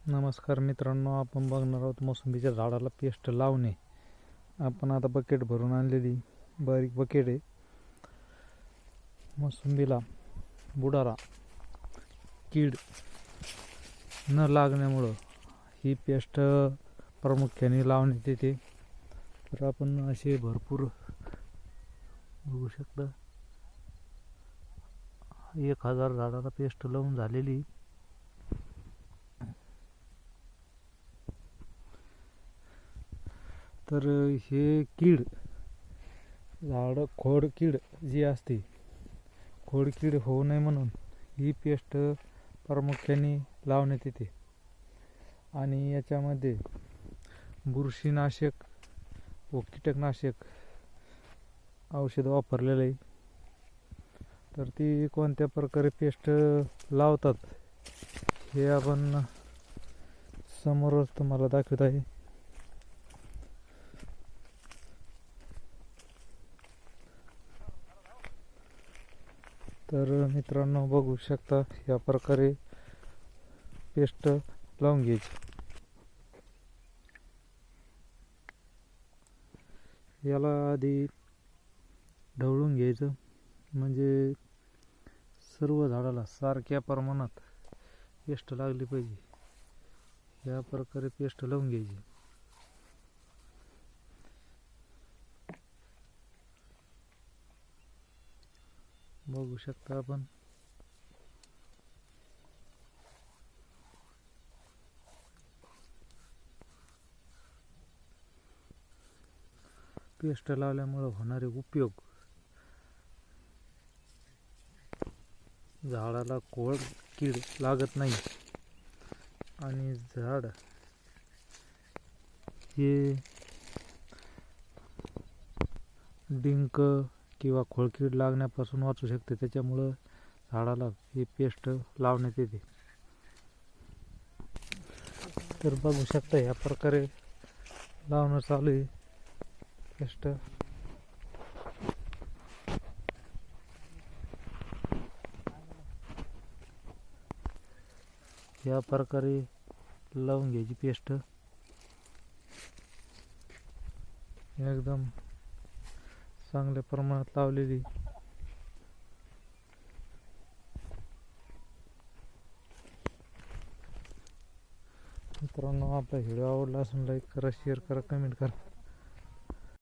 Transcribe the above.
नमस्कार मित्रांनो, आपण बघणार आहोत मोसंबीच्या झाडाला पेस्ट लावणे. आपण आता बकेट भरून आणलेली बारीक बकेट आहे. मोसंबीला बुडारा कीड न लागण्यामुळं ही पेस्ट प्रामुख्याने लावण्यात येते. तर आपण असे भरपूर बघू शकता 1000 झाडाला पेस्ट लावून झालेली. तर हे कीड खोडकीड जी असते, खोडकीड होऊ नये म्हणून ही पेस्ट प्रामुख्याने लावण्यात येते. आणि याच्यामध्ये बुरशीनाशक व कीटकनाशक औषध वापरलेलं आहे. तर ती कोणत्या प्रकारे पेस्ट लावतात हे आपण समोरच तुम्हाला दाखवत आहे. तर मित्रांनो बघू शकता, या प्रकारे पेस्ट लावून घ्यायची. याला आधी ढवळून घ्यायचं, म्हणजे सर्व झाडाला सारख्या प्रमाणात पेस्ट लागली पाहिजे. या प्रकारे पेस्ट लावून घ्यायची. बघू शकता आपण. पेस्ट लावल्यामुळे होणारे उपयोग: झाडाला कीड लागत नाही आणि झाड हे डिंक किंवा खोडकीड लागण्यापासून वाचू शकते. त्याच्यामुळं झाडाला ही पेस्ट लावण्यात येते. तर बघू शकता, या प्रकारे लावणं चालू आहे पेस्ट. या प्रकारे लावून घ्यायची पेस्ट. एकदम चांगल्या प्रमाणात लावलेली. मित्रांनो, आपला व्हिडिओ आवडला असेल लाईक करा, शेअर करा, कमेंट करा.